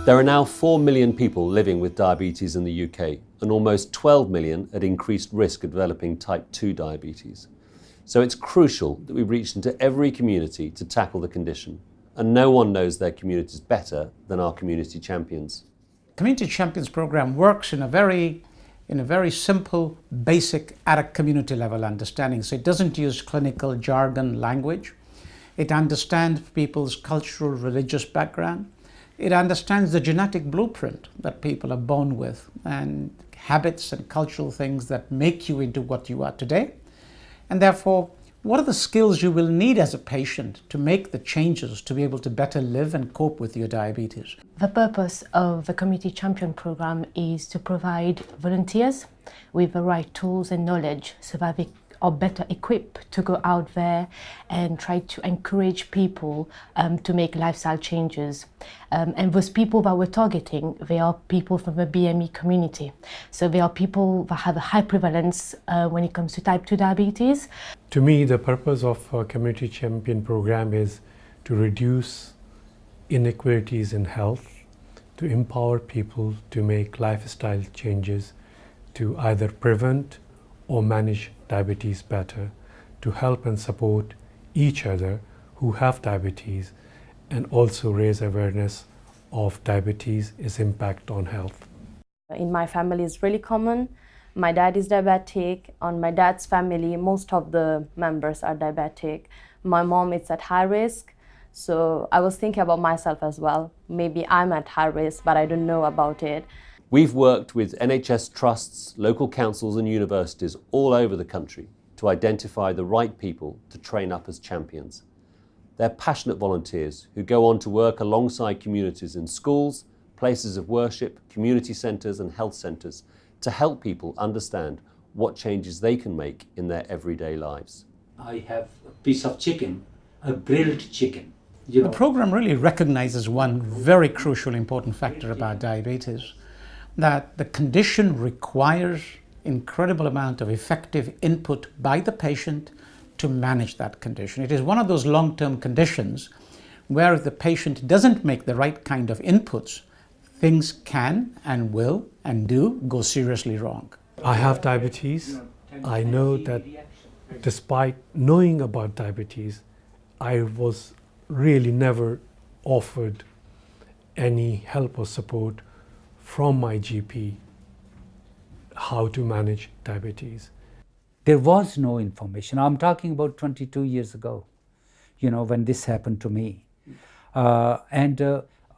There are now 4 million people living with diabetes in the UK and almost 12 million at increased risk of developing type 2 diabetes. So it's crucial that we reach into every community to tackle the condition, and no one knows their communities better than our community champions. Community Champions program works in a very simple, basic, at a community level understanding. So it doesn't use clinical jargon language. It understands people's cultural, religious background. It understands the genetic blueprint that people are born with and habits and cultural things that make you into what you are today. And therefore, what are the skills you will need as a patient to make the changes to be able to better live and cope with your diabetes? The purpose of the Community Champion program is to provide volunteers with the right tools and knowledge so that they are better equipped to go out there and try to encourage people to make lifestyle changes. And those people that we're targeting, they are people from the BME community. So they are people that have a high prevalence when it comes to type 2 diabetes. To me, the purpose of a Community Champion program is to reduce inequalities in health, to empower people to make lifestyle changes, to either prevent or manage diabetes better, to help and support each other who have diabetes, and also raise awareness of diabetes, its impact on health. In my family it's really common. My dad is diabetic. On my dad's family, most of the members are diabetic. My mom is at high risk. So I was thinking about myself as well. Maybe I'm at high risk, but I don't know about it. We've worked with NHS trusts, local councils and universities all over the country to identify the right people to train up as champions. They're passionate volunteers who go on to work alongside communities in schools, places of worship, community centres and health centres to help people understand what changes they can make in their everyday lives. I have a piece of chicken, a grilled chicken. You know. The program really recognizes one very crucial important factor about diabetes, that the condition requires incredible amount of effective input by the patient to manage that condition. It is one of those long-term conditions where if the patient doesn't make the right kind of inputs, things can and will and do go seriously wrong. I have diabetes. I know that despite knowing about diabetes, I was really never offered any help or support from my GP how to manage diabetes. There was no information. I'm talking about 22 years ago, when this happened to me. I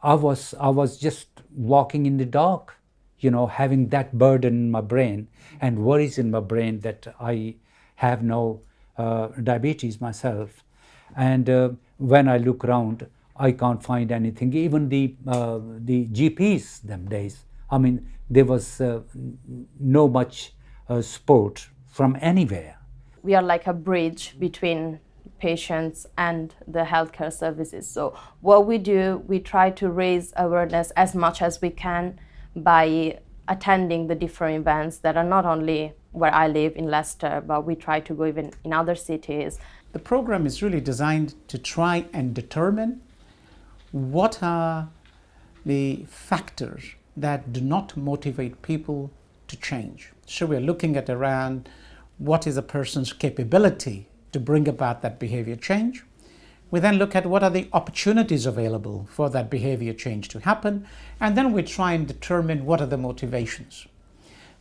was just walking in the dark, having that burden in my brain and worries in my brain that I have no diabetes myself. And when I look around, I can't find anything. Even the GPs them days, there was no much support from anywhere. We are like a bridge between patients and the healthcare services. So what we do, we try to raise awareness as much as we can by attending the different events that are not only where I live in Leicester, but we try to go even in other cities. The program is really designed to try and determine what are the factors that do not motivate people to change. So we're looking at around what is a person's capability to bring about that behavior change. We then look at what are the opportunities available for that behavior change to happen, and then we try and determine what are the motivations.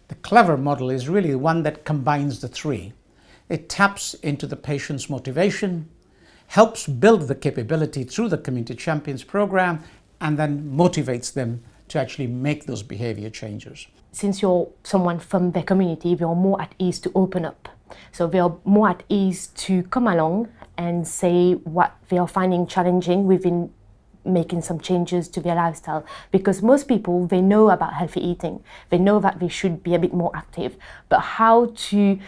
The clever model is really one that combines the three. It taps into the patient's motivation, helps build the capability through the Community Champions program, and then motivates them to actually make those behavior changes. Since you're someone from the community, they are more at ease to open up. So they are more at ease to come along and say what they are finding challenging within making some changes to their lifestyle. Because most people, they know about healthy eating. They know that they should be a bit more active. But how to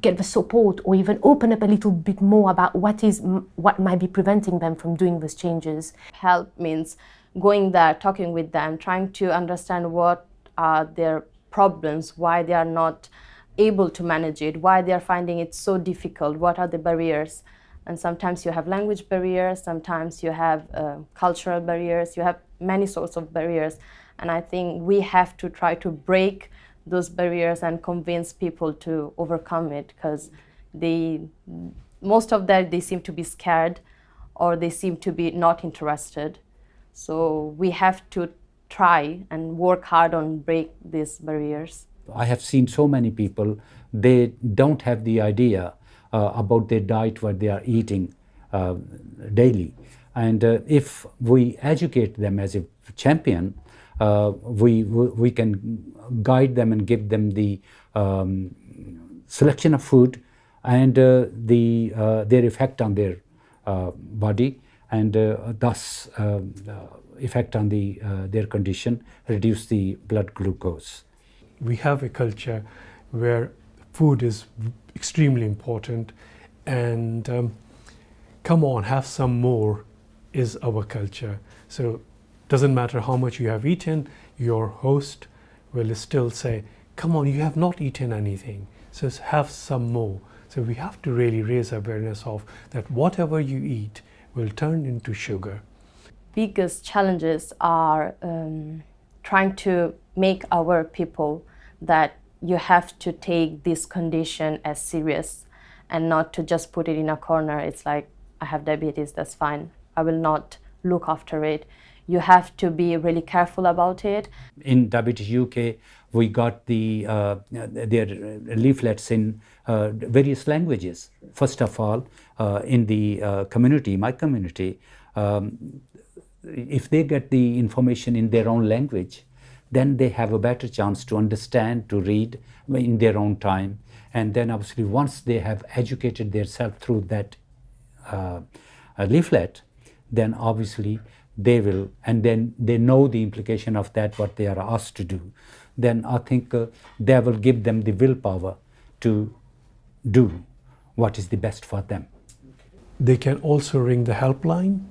get the support or even open up a little bit more about what might be preventing them from doing those changes. Help means going there, talking with them, trying to understand what are their problems, why they are not able to manage it, why they are finding it so difficult, what are the barriers. And sometimes you have language barriers, sometimes you have cultural barriers, you have many sorts of barriers, and I think we have to try to break those barriers and convince people to overcome it, because most of that they seem to be scared or they seem to be not interested. So we have to try and work hard on break these barriers. I have seen so many people, they don't have the idea about their diet, what they are eating daily. And if we educate them as a champion, we can guide them and give them the selection of food and their effect on their body, and thus effect on their condition, reduce the blood glucose. We have a culture where food is extremely important, and come on, have some more is our culture. So doesn't matter how much you have eaten, your host will still say, come on, you have not eaten anything, so have some more. So we have to really raise awareness of that whatever you eat will turn into sugar. Biggest challenges are trying to make our people that you have to take this condition as serious and not to just put it in a corner. It's like, I have diabetes, that's fine, I will not look after it. You have to be really careful about it. In Diabetes UK, we got their leaflets in various languages. First of all, in the community, my community, if they get the information in their own language, then they have a better chance to understand, to read in their own time. And then obviously once they have educated themselves through that leaflet, then obviously they will, and then they know the implication of that, what they are asked to do. Then I think they will give them the willpower to do what is the best for them. They can also ring the helpline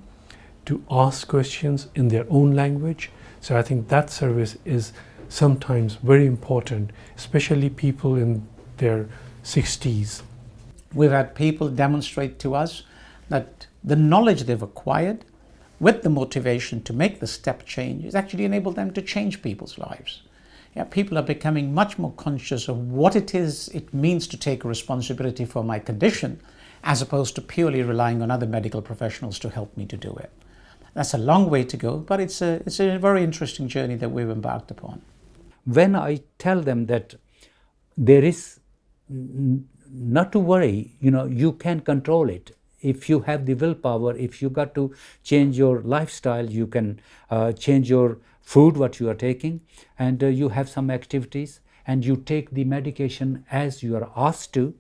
to ask questions in their own language. So I think that service is sometimes very important, especially people in their 60s. We've had people demonstrate to us that the knowledge they've acquired with the motivation to make the step change has actually enabled them to change people's lives. Yeah, people are becoming much more conscious of what it means to take responsibility for my condition, as opposed to purely relying on other medical professionals to help me to do it. That's a long way to go, but it's a very interesting journey that we've embarked upon. When I tell them that there is not to worry, you can control it. If you have the willpower, if you got to change your lifestyle, you can change your food, what you are taking, and you have some activities, and you take the medication as you are asked to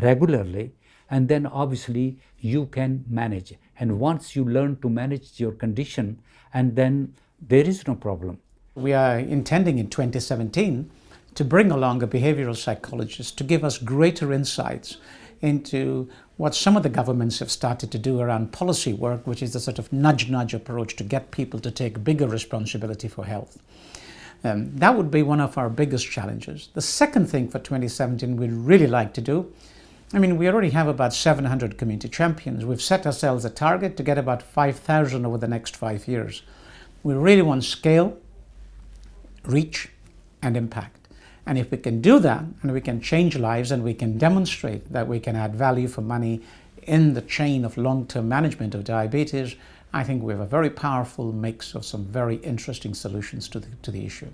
regularly, and then obviously you can manage. And once you learn to manage your condition, and then there is no problem. We are intending in 2017 to bring along a behavioral psychologist to give us greater insights into what some of the governments have started to do around policy work, which is the sort of nudge approach to get people to take bigger responsibility for health. That would be one of our biggest challenges. The second thing for 2017 we'd really like to do, we already have about 700 community champions. We've set ourselves a target to get about 5,000 over the next 5 years. We really want scale, reach, and impact. And if we can do that, and we can change lives, and we can demonstrate that we can add value for money in the chain of long-term management of diabetes, I think we have a very powerful mix of some very interesting solutions to the issue.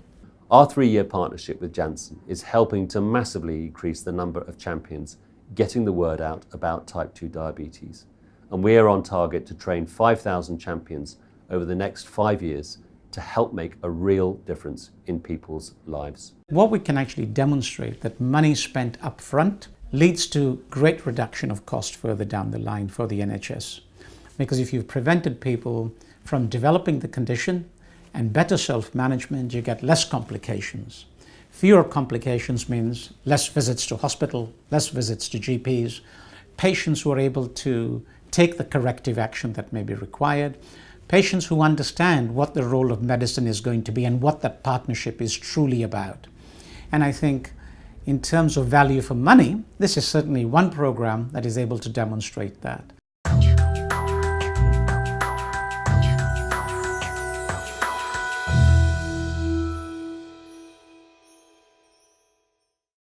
Our 3-year partnership with Janssen is helping to massively increase the number of champions getting the word out about type 2 diabetes. And we are on target to train 5,000 champions over the next 5 years to help make a real difference in people's lives. What we can actually demonstrate that money spent up front leads to great reduction of cost further down the line for the NHS. Because if you've prevented people from developing the condition and better self-management, you get less complications. Fewer complications means less visits to hospital, less visits to GPs, patients who are able to take the corrective action that may be required, patients who understand what the role of medicine is going to be and what that partnership is truly about. And I think in terms of value for money, this is certainly one program that is able to demonstrate that.